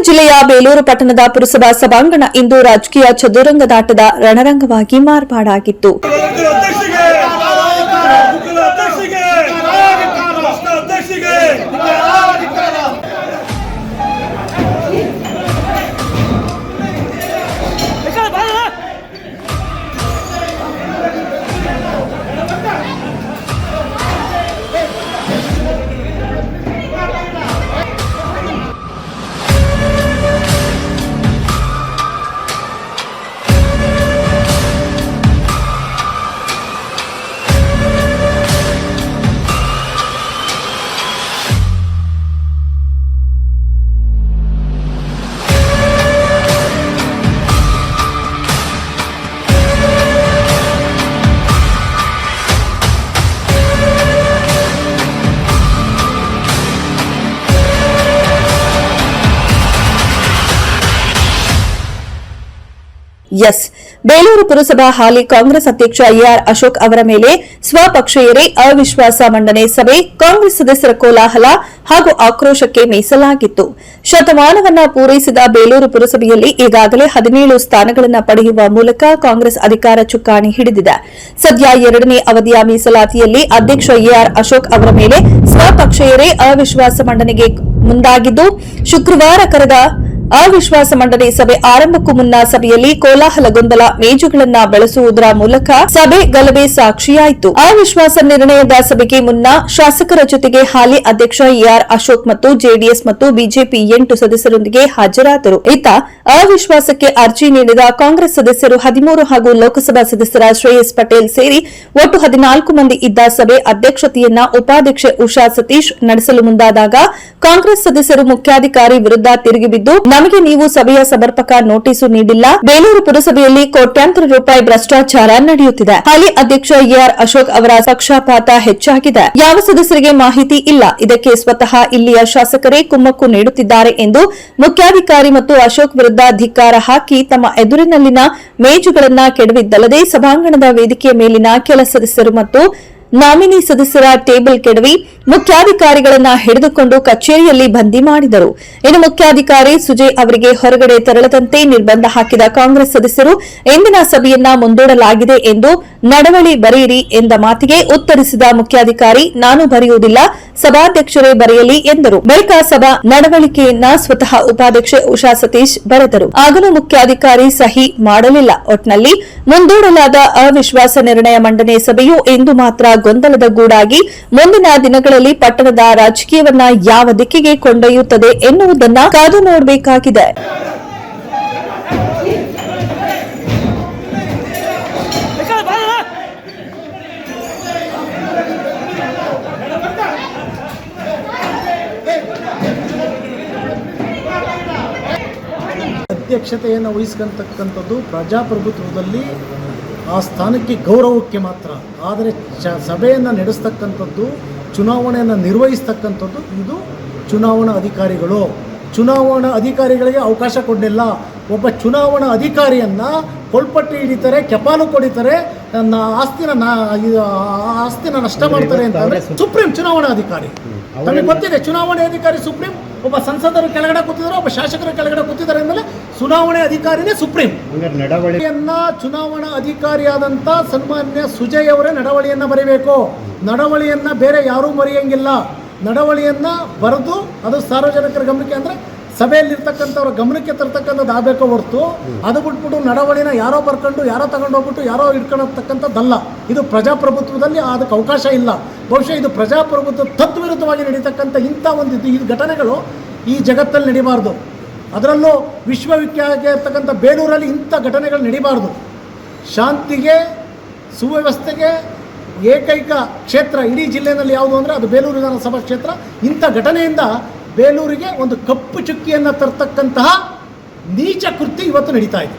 ಜಿಲ್ಲೆಯ ಬೇಲೂರು ಪಟ್ಟಣದ ಪುರಸಭಾ ಸಭಾಂಗಣ ಇಂದು ರಾಜಕೀಯ ಚದುರಂಗದಾಟದ ರಣರಂಗವಾಗಿ ಮಾರ್ಪಾಡಾಗಿತ್ತು. ಎಸ್ ಬೇಲೂರು ಪುರಸಭಾ ಹಾಲಿ ಕಾಂಗ್ರೆಸ್ ಅಧ್ಯಕ್ಷ ಎಆರ್ ಅಶೋಕ್ ಅವರ ಮೇಲೆ ಸ್ವಪಕ್ಷೀಯರೇ ಅವಿಶ್ವಾಸ ಮಂಡನೆ ಸಭೆ, ಕಾಂಗ್ರೆಸ್ ಸದಸ್ಯರ ಕೋಲಾಹಲ ಹಾಗೂ ಆಕ್ರೋಶಕ್ಕೆ ಮೀಸಲಾಗಿತ್ತು. ಶತಮಾನವನ್ನ ಪೂರೈಸಿದ ಬೇಲೂರು ಪುರಸಭೆಯಲ್ಲಿ ಈಗಾಗಲೇ 17 ಸ್ಥಾನಗಳನ್ನು ಪಡೆಯುವ ಮೂಲಕ ಕಾಂಗ್ರೆಸ್ ಅಧಿಕಾರ ಚುಕ್ಕಾಣಿ ಹಿಡಿದಿದೆ. ಸದ್ಯ 2ನೇ ಅವಧಿಯ ಮೀಸಲಾತಿಯಲ್ಲಿ ಅಧ್ಯಕ್ಷ ಎಆರ್ ಅಶೋಕ್ ಅವರ ಮೇಲೆ ಸ್ವಪಕ್ಷೀಯರೇ ಅವಿಶ್ವಾಸ ಮಂಡನೆಗೆ ಮುಂದಾಗಿದ್ದು, ಶುಕ್ರವಾರ ಕರೆದ ಅವಿಶ್ವಾಸ ಮಂಡನೆ ಸಭೆ ಆರಂಭಕ್ಕೂ ಮುನ್ನ ಸಭೆಯಲ್ಲಿ ಕೋಲಾಹಲ ಗೊಂದಲ ಮೇಜುಗಳನ್ನ ಬಳಸುವುದರ ಮೂಲಕ ಸಭೆ ಗಲಭೆ ಸಾಕ್ಷಿಯಾಯಿತು. ಅವಿಶ್ವಾಸ ನಿರ್ಣಯದ ಸಭೆಗೆ ಮುನ್ನ ಶಾಸಕರ ಜೊತೆಗೆ ಹಾಲಿ ಅಧ್ಯಕ್ಷ ಎಆರ್ ಅಶೋಕ್ ಮತ್ತು ಜೆಡಿಎಸ್ ಮತ್ತು ಬಿಜೆಪಿ 8 ಸದಸ್ಯರೊಂದಿಗೆ ಹಾಜರಾದರು. ಇತ್ತ ಅವಿಶ್ವಾಸಕ್ಕೆ ಅರ್ಜಿ ನೀಡಿದ ಕಾಂಗ್ರೆಸ್ ಸದಸ್ಯರು 13 ಹಾಗೂ ಲೋಕಸಭಾ ಸದಸ್ಯರ ಶ್ರೇಯಸ್ ಪಟೇಲ್ ಸೇರಿ ಒಟ್ಟು 14 ಮಂದಿ ಇದ್ದ ಸಭೆ ಅಧ್ಯಕ್ಷತೆಯನ್ನ ಉಪಾಧ್ಯಕ್ಷೆ ಉಷಾ ಸತೀಶ್ ನಡೆಸಲು ಮುಂದಾದಾಗ ಕಾಂಗ್ರೆಸ್ ಸದಸ್ಯರು ಮುಖ್ಯಾಧಿಕಾರಿ ವಿರುದ್ಧ ತಿರುಗಿಬಿದ್ದು, ನಮಗೆ ನೀವು ಸಭೆಯ ಸಮರ್ಪಕ ನೋಟಿಸು ನೀಡಿಲ್ಲ, ಬೇಲೂರು ಪುರಸಭೆಯಲ್ಲಿ ಕೋಟ್ಯಾಂತರ ರೂಪಾಯಿ ಭ್ರಷ್ಟಾಚಾರ ನಡೆಯುತ್ತಿದೆ, ಹಾಲಿ ಅಧ್ಯಕ್ಷ ಎಆರ್ ಅಶೋಕ್ ಅವರ ಪಕ್ಷಪಾತ ಹೆಚ್ಚಾಗಿದೆ, ಯಾವ ಸದಸ್ಯರಿಗೆ ಮಾಹಿತಿ ಇಲ್ಲ, ಇದಕ್ಕೆ ಸ್ವತಃ ಇಲ್ಲಿಯ ಶಾಸಕರೇ ಕುಮ್ಮಕ್ಕು ನೀಡುತ್ತಿದ್ದಾರೆ ಎಂದು ಮುಖ್ಯಾಧಿಕಾರಿ ಮತ್ತು ಅಶೋಕ್ ವಿರುದ್ಧ ಧಿಕ್ಕಾರ ಹಾಕಿ ತಮ್ಮ ಎದುರಿನಲ್ಲಿನ ಮೇಜುಗಳನ್ನ ಕೆಡವಿದ್ದಲ್ಲದೆ ಸಭಾಂಗಣದ ವೇದಿಕೆಯ ಮೇಲಿನ ಕೆಲ ಸದಸ್ಯರು ಮತ್ತು ನಾಮಿನಿ ಸದಸ್ಯರ ಟೇಬಲ್ ಕೆಡವಿ ಮುಖ್ಯಾಧಿಕಾರಿಗಳನ್ನ ಹಿಡಿದುಕೊಂಡು ಕಚೇರಿಯಲ್ಲಿ ಬಂದಿ ಮಾಡಿದರು. ಇನ್ನು ಮುಖ್ಯಾಧಿಕಾರಿ ಸುಜಯ್ ಅವರಿಗೆ ಹೊರಗಡೆ ತೆರಳದಂತೆ ನಿರ್ಬಂಧ ಹಾಕಿದ ಕಾಂಗ್ರೆಸ್ ಸದಸ್ಯರು ಇಂದಿನ ಸಭೆಯನ್ನ ಮುಂದೂಡಲಾಗಿದೆ ಎಂದು ನಡವಳಿ ಬರೆಯಿರಿ ಎಂದ ಮಾತಿಗೆ ಉತ್ತರಿಸಿದ ಮುಖ್ಯಾಧಿಕಾರಿ, ನಾನು ಬರೆಯುವುದಿಲ್ಲ, ಸಭಾಧ್ಯಕ್ಷರೇ ಬರೆಯಲಿ ಎಂದರು. ಬಳಿಕ ಸಭಾ ನಡವಳಿಕೆಯನ್ನ ಸ್ವತಃ ಉಪಾಧ್ಯಕ್ಷೆ ಉಷಾ ಸತೀಶ್ ಬರೆದರು. ಆಗಲೂ ಮುಖ್ಯಾಧಿಕಾರಿ ಸಹಿ ಮಾಡಲಿಲ್ಲ. ಒಟ್ನಲ್ಲಿ ಮುಂದೂಡಲಾದ ಅವಿಶ್ವಾಸ ನಿರ್ಣಯ ಮಂಡನೆ ಸಭೆಯು ಇಂದು ಮಾತ್ರ ಗೊಂದಲದ ಗೂಡಾಗಿ ಮುಂದಿನ ದಿನಗಳಲ್ಲಿ ಪಟ್ಟಣದ ರಾಜಕೀಯವನ್ನ ಯಾವ ದಿಕ್ಕಿಗೆ ಕೊಂಡೊಯ್ಯುತ್ತದೆ ಎನ್ನುವುದನ್ನ ಕಾದು ನೋಡಬೇಕಾಗಿದೆ. ಅಧ್ಯಕ್ಷತೆಯನ್ನು ವಹಿಸ್ಕೊಂತಕ್ಕಂಥದ್ದು ಪ್ರಜಾಪ್ರಭುತ್ವದಲ್ಲಿ ಆ ಸ್ಥಾನಕ್ಕೆ ಗೌರವಕ್ಕೆ ಮಾತ್ರ. ಆದರೆ ಸಭೆಯನ್ನು ನಡೆಸ್ತಕ್ಕಂಥದ್ದು, ಚುನಾವಣೆಯನ್ನು ನಿರ್ವಹಿಸ್ತಕ್ಕಂಥದ್ದು ಇದು ಚುನಾವಣಾ ಅಧಿಕಾರಿಗಳು. ಚುನಾವಣಾ ಅಧಿಕಾರಿಗಳಿಗೆ ಅವಕಾಶ ಕೊಡಲಿಲ್ಲ. ಒಬ್ಬ ಚುನಾವಣಾ ಅಧಿಕಾರಿಯನ್ನು ಕೊಳ್ಪಟ್ಟಿ ಹಿಡಿತಾರೆ, ಕೆಪಾಲು ಕೊಡಿತಾರೆ, ನನ್ನ ಆಸ್ತಿನ ನಷ್ಟ ಮಾಡ್ತಾರೆ ಅಂತಂದರೆ ಸುಪ್ರೀಂ ಚುನಾವಣಾ ಅಧಿಕಾರಿ. ತಮಗೆ ಗೊತ್ತಿದೆ, ಚುನಾವಣೆ ಅಧಿಕಾರಿ ಸುಪ್ರೀಂ. ಒಬ್ಬ ಸಂಸದರು ಕೆಳಗಡೆ ಕೂತಿದ್ದಾರೆ, ಒಬ್ಬ ಶಾಸಕರು ಕೆಳಗಡೆ ಕೂತಿದ್ದಾರೆ ಅಂದಮೇಲೆ ಚುನಾವಣೆ ಅಧಿಕಾರಿನೇ ಸುಪ್ರೀಂ. ಚುನಾವಣಾ ಅಧಿಕಾರಿಯಾದಂಥ ಸನ್ಮಾನ್ಯ ಸುಜಯ್ ಅವರೇ ನಡವಳಿಯನ್ನು ಬರೀಬೇಕು. ನಡವಳಿಯನ್ನು ಬೇರೆ ಯಾರೂ ಬರೆಯಂಗಿಲ್ಲ. ನಡವಳಿಯನ್ನು ಬರೆದು ಅದು ಸಾರ್ವಜನಿಕರ ಗಮನಕ್ಕೆ, ಅಂದರೆ ಸಭೆಯಲ್ಲಿರ್ತಕ್ಕಂಥವ್ರ ಗಮನಕ್ಕೆ ತರ್ತಕ್ಕಂಥದ್ದು ಆಗಬೇಕೋ ಹೊರತು ಅದು ಬಿಟ್ಬಿಟ್ಟು ನಡವಳಿನ ಯಾರೋ ಬರ್ಕೊಂಡು ಯಾರೋ ತಗೊಂಡು ಹೋಗ್ಬಿಟ್ಟು ಯಾರೋ ಇಟ್ಕೊಳ್ಳತಕ್ಕಂಥದ್ದಲ್ಲ. ಇದು ಪ್ರಜಾಪ್ರಭುತ್ವದಲ್ಲಿ ಅದಕ್ಕೆ ಅವಕಾಶ ಇಲ್ಲ. ಬಹುಶಃ ಇದು ಪ್ರಜಾಪ್ರಭುತ್ವ ತದ್ವಿರುದ್ಧವಾಗಿ ನಡೀತಕ್ಕಂಥ ಇಂಥ ಒಂದು ಈ ಘಟನೆಗಳು ಈ ಜಗತ್ತಲ್ಲಿ ನಡೀಬಾರ್ದು. ಅದರಲ್ಲೂ ವಿಶ್ವವಿಖ್ಯಾತ ಇರ್ತಕ್ಕಂಥ ಬೇಲೂರಲ್ಲಿ ಇಂಥ ಘಟನೆಗಳು ನಡೀಬಾರ್ದು. ಶಾಂತಿಗೆ, ಸುವ್ಯವಸ್ಥೆಗೆ ಏಕೈಕ ಕ್ಷೇತ್ರ ಇಡೀ ಜಿಲ್ಲೆಯಲ್ಲಿ ಯಾವುದು ಅಂದರೆ ಅದು ಬೇಲೂರು ವಿಧಾನಸಭಾ ಕ್ಷೇತ್ರ. ಇಂಥ ಘಟನೆಯಿಂದ ಬೇಲೂರಿಗೆ ಒಂದು ಕಪ್ಪು ಚುಕ್ಕಿಯನ್ನು ತರ್ತಕ್ಕಂತಹ ನೀಚ ಕೃತ್ಯ ಇವತ್ತು ನಡೀತಾ ಇದೆ.